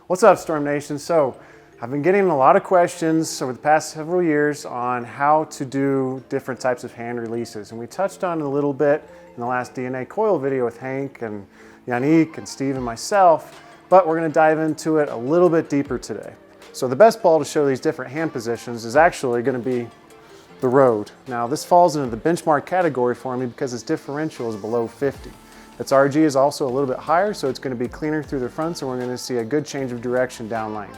What's up, Storm Nation? So I've been getting a lot of questions over the past several years on how to do different types of hand releases. And we touched on it a little bit in the last DNA coil video with Hank and Yannick and Steve and myself, but we're gonna dive into it a little bit deeper today. So the best ball to show these different hand positions is actually gonna be the Road. Now this falls into the benchmark category for me because its differential is below 50. Its RG is also a little bit higher, so it's going to be cleaner through the front, so we're going to see a good change of direction down lane.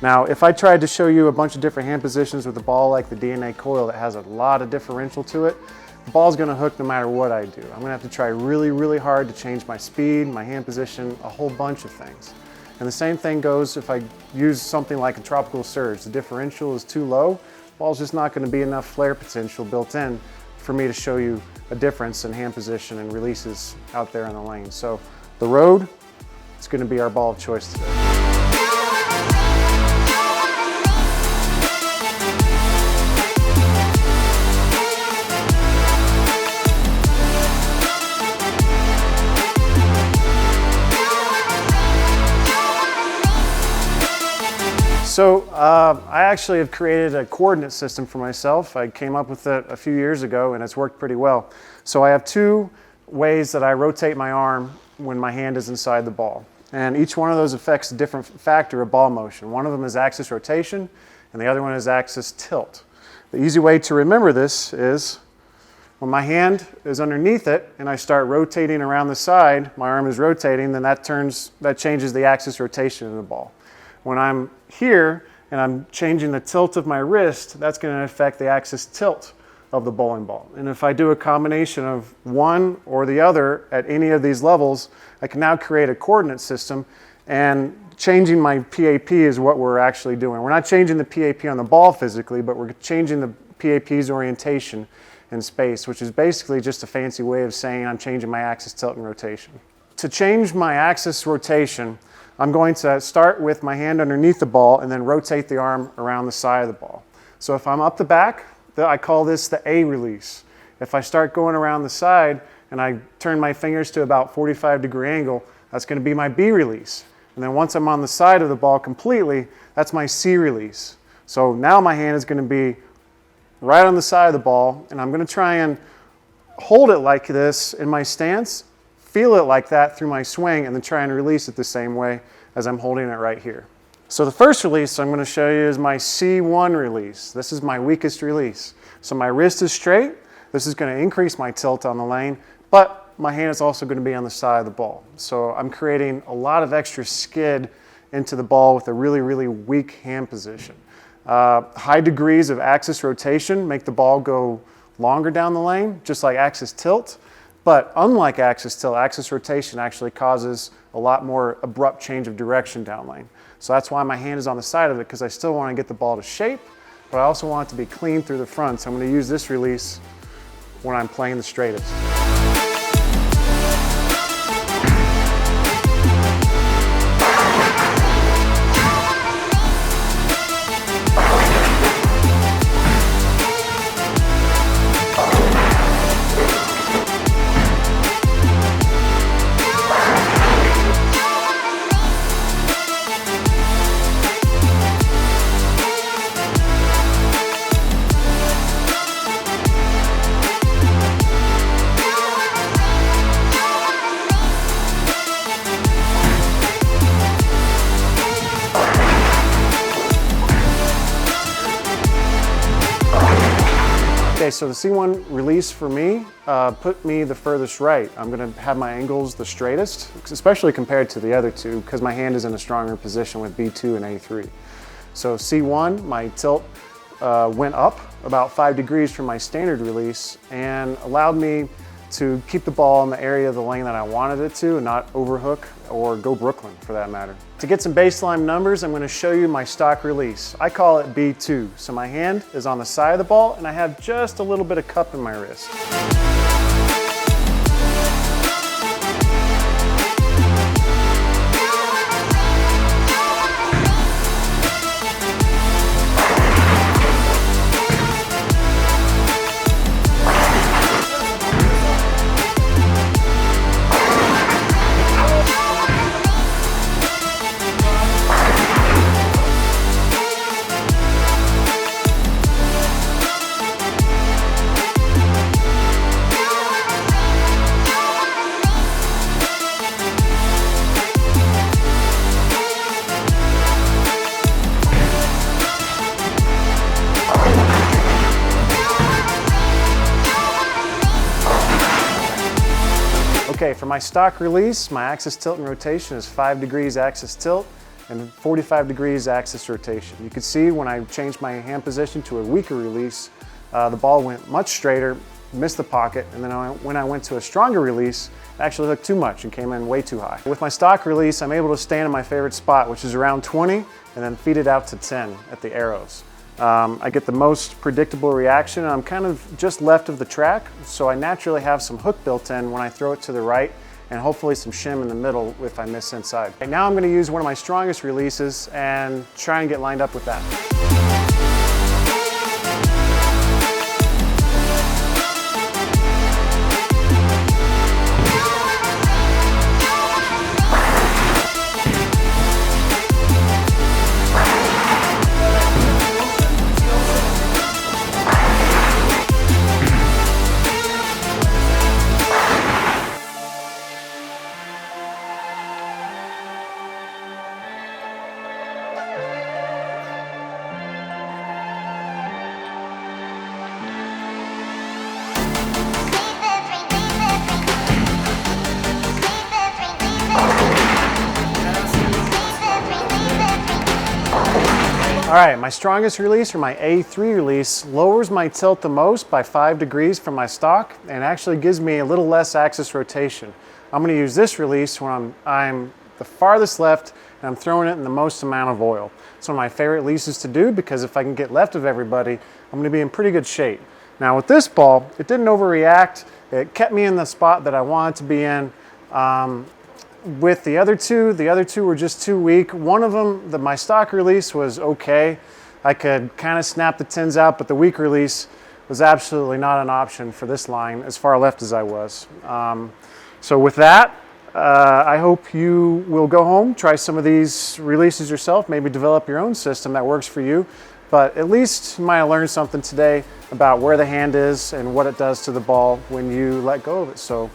Now, if I tried to show you a bunch of different hand positions with a ball like the DNA coil that has a lot of differential to it, the ball's going to hook no matter what I do. I'm going to have to try really, really hard to change my speed, my hand position, a whole bunch of things. And the same thing goes if I use something like a tropical surge. The differential is too low, the ball's just not going to be enough flare potential built in for me to show you a difference in hand position and releases out there in the lane. So the Road is going to be our ball of choice today. So I actually have created a coordinate system for myself. I came up with it a few years ago and it's worked pretty well. So I have two ways that I rotate my arm when my hand is inside the ball. And each one of those affects a different factor of ball motion. One of them is axis rotation and the other one is axis tilt. The easy way to remember this is when my hand is underneath it and I start rotating around the side, my arm is rotating, then that changes the axis rotation of the ball. When I'm here and I'm changing the tilt of my wrist, that's going to affect the axis tilt of the bowling ball. And if I do a combination of one or the other at any of these levels, I can now create a coordinate system, and changing my PAP is what we're actually doing. We're not changing the PAP on the ball physically, but we're changing the PAP's orientation in space, which is basically just a fancy way of saying I'm changing my axis tilt and rotation. To change my axis rotation, I'm going to start with my hand underneath the ball and then rotate the arm around the side of the ball. So if I'm up the back, I call this the A release. If I start going around the side and I turn my fingers to about 45-degree angle, that's going to be my B release. And then once I'm on the side of the ball completely, that's my C release. So now my hand is going to be right on the side of the ball, and I'm going to try and hold it like this in my stance, feel it like that through my swing, and then try and release it the same way as I'm holding it right here. So the first release I'm going to show you is my C1 release. This is my weakest release. So my wrist is straight. This is going to increase my tilt on the lane, but my hand is also going to be on the side of the ball. So I'm creating a lot of extra skid into the ball with a really, really weak hand position. High degrees of axis rotation make the ball go longer down the lane, just like axis tilt. But unlike axis tilt, axis rotation actually causes a lot more abrupt change of direction down lane. So that's why my hand is on the side of it, because I still want to get the ball to shape, but I also want it to be clean through the front. So I'm going to use this release when I'm playing the straightest. Okay, so the C1 release for me put me the furthest right. I'm going to have my angles the straightest, especially compared to the other two, because my hand is in a stronger position with B2 and A3. So C1, my tilt went up about 5 degrees from my standard release and allowed me to keep the ball in the area of the lane that I wanted it to and not overhook or go Brooklyn for that matter. To get some baseline numbers, I'm going to show you my stock release. I call it B2. So my hand is on the side of the ball and I have just a little bit of cup in my wrist. Okay, for my stock release, my axis tilt and rotation is 5 degrees axis tilt and 45 degrees axis rotation. You can see when I changed my hand position to a weaker release, the ball went much straighter, missed the pocket, and then when I went to a stronger release, it actually hooked too much and came in way too high. With my stock release, I'm able to stand in my favorite spot, which is around 20, and then feed it out to 10 at the arrows. I get the most predictable reaction. I'm kind of just left of the track, so I naturally have some hook built in when I throw it to the right, and hopefully some shim in the middle if I miss inside. Okay, now I'm going to use one of my strongest releases and try and get lined up with that. All right, my strongest release, or my A3 release, lowers my tilt the most by 5 degrees from my stock and actually gives me a little less axis rotation. I'm going to use this release when I'm the farthest left and I'm throwing it in the most amount of oil. It's one of my favorite releases to do because if I can get left of everybody, I'm going to be in pretty good shape. Now with this ball, it didn't overreact. It kept me in the spot that I wanted to be in. With the other two were just too weak. One of them, my stock release was okay. I could kind of snap the tins out, but the weak release was absolutely not an option for this line as far left as I was. So with that, I hope you will go home, try some of these releases yourself, maybe develop your own system that works for you. But at least you might have learned something today about where the hand is and what it does to the ball when you let go of it. So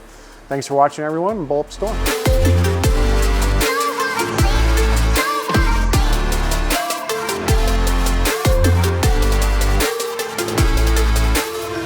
thanks for watching, everyone, and bowl up storm.